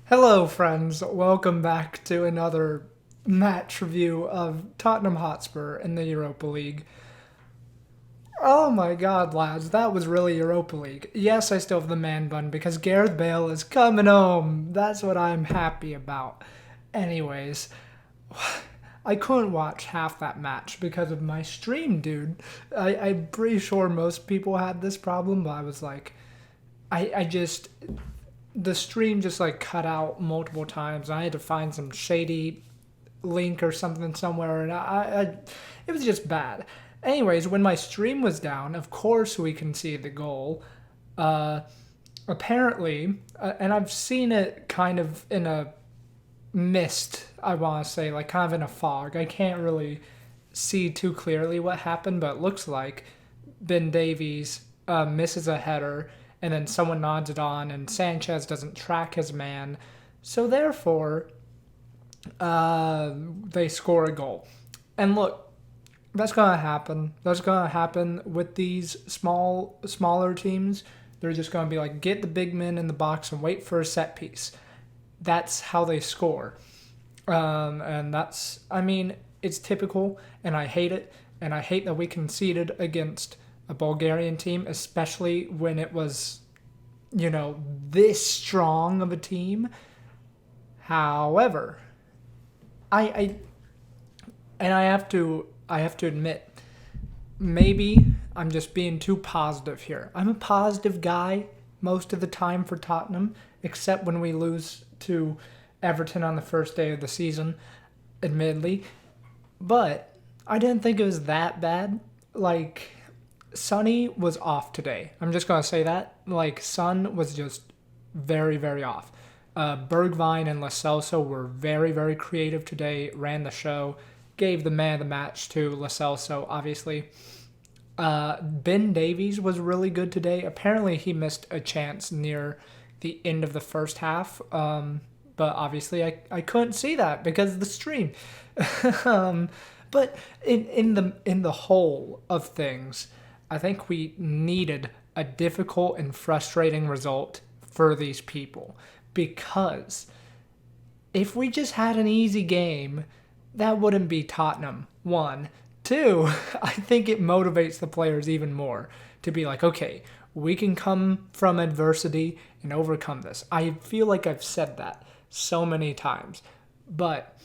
Hello, friends. Welcome back to another match review of Tottenham Hotspur in the Europa League. Oh my god, lads, that was really Europa League. Yes, I still have the man bun because Gareth Bale is coming home. That's what I'm happy about. Anyways, I couldn't watch half that match because of my stream, dude. I'm pretty sure most people had this problem, but I was like, I just the stream just like cut out multiple times. I had to find some shady link or something somewhere, and it was just bad. Anyways, when my stream was down, of course we can see the goal. Uh, Apparently, and I've seen it kind of in a mist. I want to say like kind of in a fog. I can't really see too clearly what happened, but it looks like Ben Davies misses a header, and then someone nods it on, and Sanchez doesn't track his man. So therefore, they score a goal. And look, that's gonna happen. That's gonna happen with these smaller teams. They're just gonna be like, get the big men in the box and wait for a set piece. That's how they score. And that's, I mean, it's typical, and I hate it. And I hate that we conceded against a Bulgarian team, especially when it was, this strong of a team. However, I and I have to admit, maybe I'm just being too positive here. I'm a positive guy most of the time for Tottenham, except when we lose to Everton on the first day of the season, admittedly. But I didn't think it was that bad. Like, Sonny was off today. I'm just gonna say that. Like, Son was just very, very off. Bergvine and Lo Celso were very, very creative today. Ran the show. Gave the man of the match to Lo Celso, obviously. Ben Davies was really good today. Apparently, he missed a chance near the end of the first half. But obviously, I couldn't see that because of the stream. um, but in the whole of things, I think we needed a difficult and frustrating result for these people because if we just had an easy game, that wouldn't be Tottenham. One. Two, I think it motivates the players even more to be like, okay, we can come from adversity and overcome this. I feel like I've said that so many times, but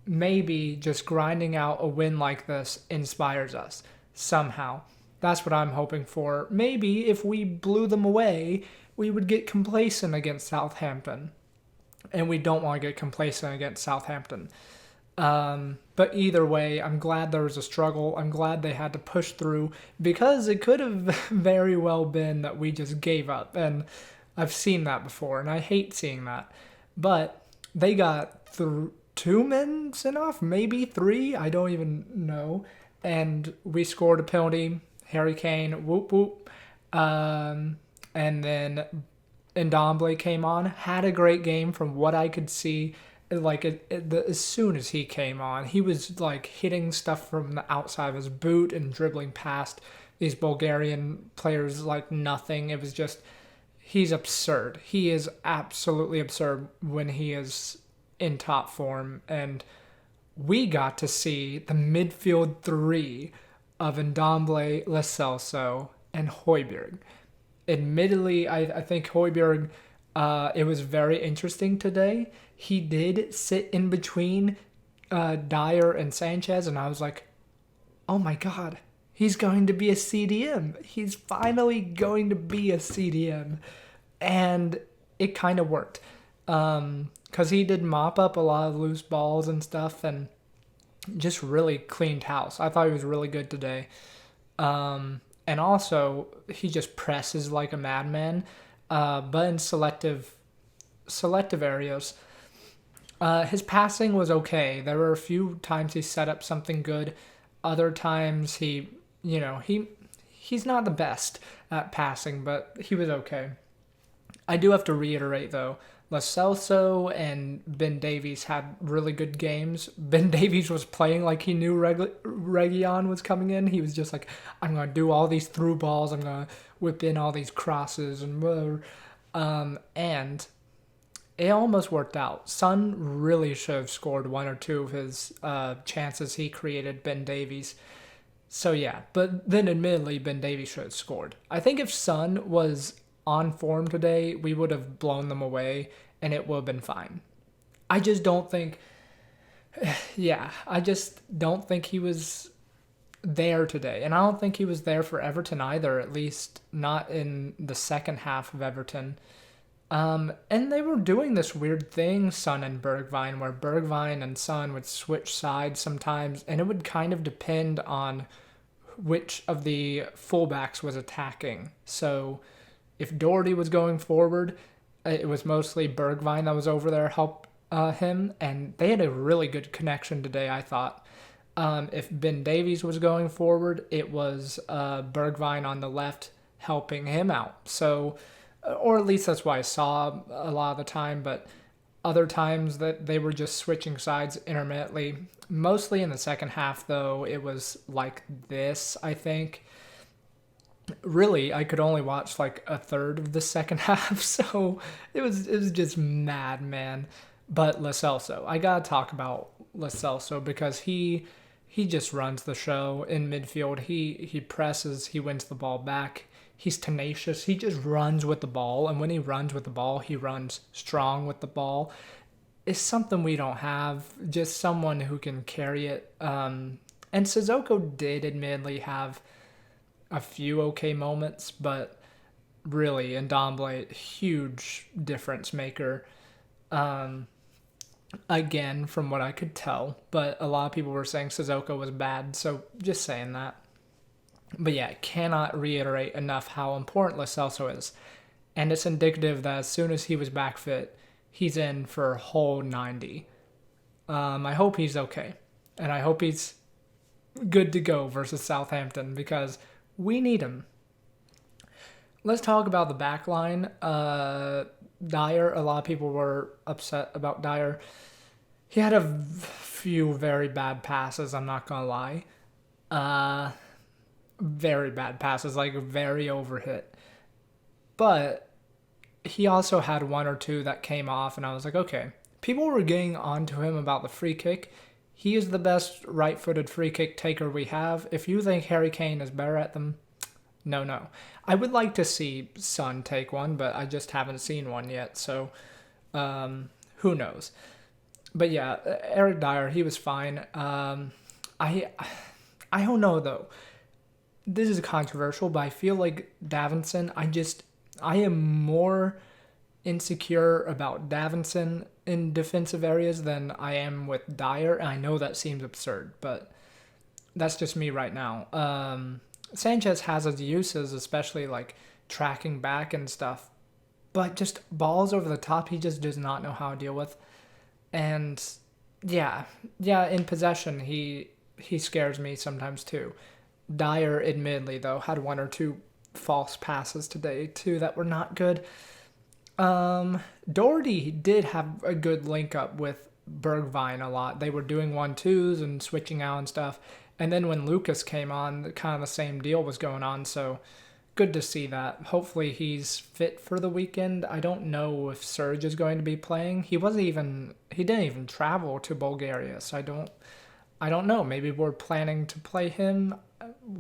maybe just grinding out a win like this inspires us somehow. That's what I'm hoping for. Maybe if we blew them away, we would get complacent against Southampton. And we don't want to get complacent against Southampton. But either way, I'm glad there was a struggle. I'm glad they had to push through because it could have very well been that we just gave up. And I've seen that before, and I hate seeing that. But they got two men sent off, maybe three. I don't even know. And we scored a penalty. Harry Kane, whoop whoop. And then Ndombele came on, had a great game from what I could see. Like as soon as he came on, he was like hitting stuff from the outside of his boot and dribbling past these Bulgarian players like nothing. It was just he's absurd. He is absolutely absurd when he is in top form, and we got to see the midfield three of Ndombele, Lo Celso, and Højbjerg. Admittedly, I think Højbjerg, it was very interesting today. He did sit in between Dyer and Sanchez, and I was like, oh my god, he's going to be a CDM. He's finally going to be a CDM. And it kind of worked. Because he did mop up a lot of loose balls and stuff and just really cleaned house. I thought he was really good today. And also, he just presses like a madman, but in selective areas. His passing was okay. There were a few times he set up something good. Other times he's not the best at passing, but he was okay. I do have to reiterate though, Lo Celso and Ben Davies had really good games. Ben Davies was playing like he knew Region was coming in. He was just like, I'm going to do all these through balls. I'm going to whip in all these crosses and whatever. And it almost worked out. Son really should have scored one or two of his chances he created, Ben Davies. So yeah, but then admittedly, Ben Davies should have scored. I think if Son was on form today, we would have blown them away and it would have been fine. I just don't think, yeah, I just don't think he was there today. And I don't think he was there for Everton either, at least not in the second half of Everton. And they were doing this weird thing, Son and Bergwijn, where Bergwijn and Son would switch sides sometimes, and it would kind of depend on which of the fullbacks was attacking. So if Doherty was going forward, it was mostly Bergwijn that was over there help him, and they had a really good connection today, I thought. If Ben Davies was going forward, it was Bergwijn on the left helping him out. So, or at least that's what I saw a lot of the time, but other times that they were just switching sides intermittently. Mostly in the second half, though, it was like this, I think. Really, I could only watch like a third of the second half, so it was just mad, man. But Lo Celso, I gotta talk about Lo Celso because he just runs the show in midfield. He presses, he wins the ball back. He's tenacious. He just runs with the ball, and when he runs with the ball, he runs strong with the ball. It's something we don't have. Just someone who can carry it. And Sissoko did admittedly have a few okay moments, but really, Ndombele, huge difference maker. Again, from what I could tell, but a lot of people were saying Sissoko was bad, so just saying that. But yeah, cannot reiterate enough how important Lo Celso is. And it's indicative that as soon as he was back fit, he's in for a whole 90. I hope he's okay. And I hope he's good to go versus Southampton because we need him. Let's talk about the back line. Dyer, a lot of people were upset about Dyer. He had a few very bad passes, I'm not going to lie. Very bad passes, like very overhit. But he also had one or two that came off, and I was like, okay. People were getting onto him about the free kick. He is the best right-footed free kick taker we have. If you think Harry Kane is better at them, no. I would like to see Son take one, but I just haven't seen one yet, so who knows. But yeah, Eric Dyer, he was fine. I don't know, though. This is controversial, but I feel like Davinson, I am more insecure about Davinson in defensive areas than I am with Dyer, and I know that seems absurd, but that's just me right now. Sanchez has his uses, especially like tracking back and stuff, but just balls over the top, he just does not know how to deal with. And yeah, in possession, he scares me sometimes too. Dyer, admittedly, though, had one or two false passes today, too, that were not good. Doherty did have a good link up with Bergwijn a lot. They were doing 1-2s and switching out and stuff. And then when Lucas came on, kind of the same deal was going on. So good to see that. Hopefully he's fit for the weekend. I don't know if Serge is going to be playing. He didn't even travel to Bulgaria. So I don't know. Maybe we're planning to play him.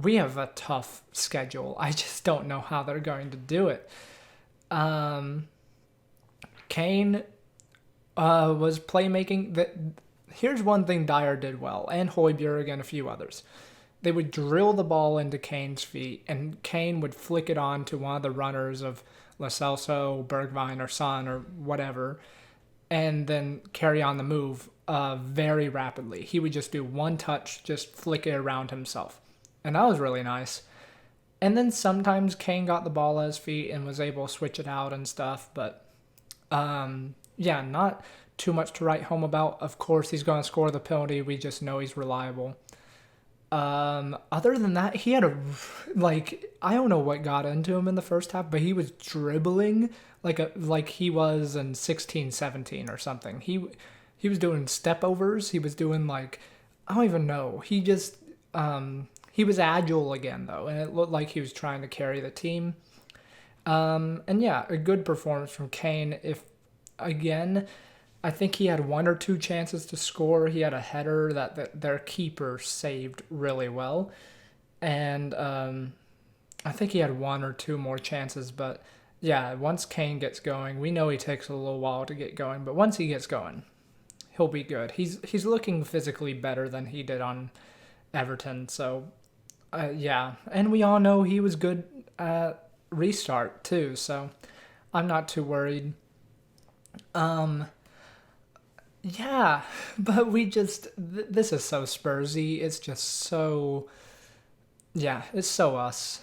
We have a tough schedule. I just don't know how they're going to do it. Kane was playmaking. Here's one thing Dyer did well, and Højbjerg and a few others. They would drill the ball into Kane's feet, and Kane would flick it on to one of the runners of Lo Celso, Bergwijn, or Son, or whatever, and then carry on the move very rapidly. He would just do one touch, just flick it around himself. And that was really nice. And then sometimes Kane got the ball at his feet and was able to switch it out and stuff. But, yeah, not too much to write home about. Of course, he's going to score the penalty. We just know he's reliable. Other than that, he had I don't know what got into him in the first half, but he was dribbling like he was in 16-17 or something. He was doing step overs. He was doing I don't even know. He just, he was agile again, though, and it looked like he was trying to carry the team. And yeah, a good performance from Kane. If again, I think he had one or two chances to score. He had a header that their keeper saved really well. And I think he had one or two more chances. But yeah, once Kane gets going, we know he takes a little while to get going. But once he gets going, he'll be good. He's looking physically better than he did on Everton. So yeah, and we all know he was good at restart too. So I'm not too worried. Um, yeah, but we just this is so Spursy. It's just so yeah, it's so us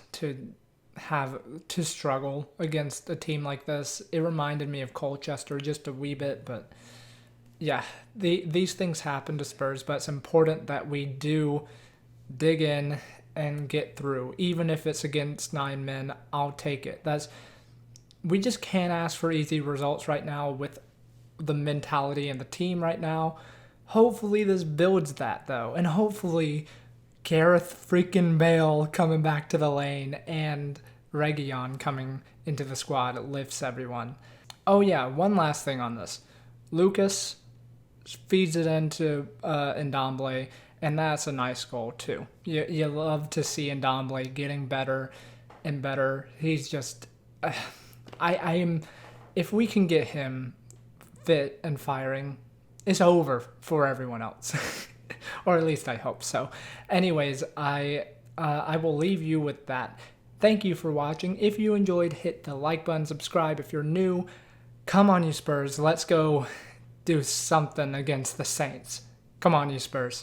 have to struggle against a team like this. It reminded me of Colchester just a wee bit, but yeah, these things happen to Spurs, but it's important that we do dig in and get through. Even if it's against 9 men, I'll take it. That's we just can't ask for easy results right now with the mentality and the team right now. Hopefully this builds that though, and hopefully Gareth freaking Bale coming back to the lane and Reguilon coming into the squad lifts everyone. Oh yeah, one last thing on this. Lucas feeds it into Ndombele, and that's a nice goal too. You love to see Ndombele getting better and better. He's just, I am, if we can get him fit and firing, it's over for everyone else, or at least I hope so. Anyways, I will leave you with that. Thank you for watching. If you enjoyed, hit the like button, subscribe if you're new. Come on, you Spurs. Let's go do something against the Saints. Come on, you Spurs.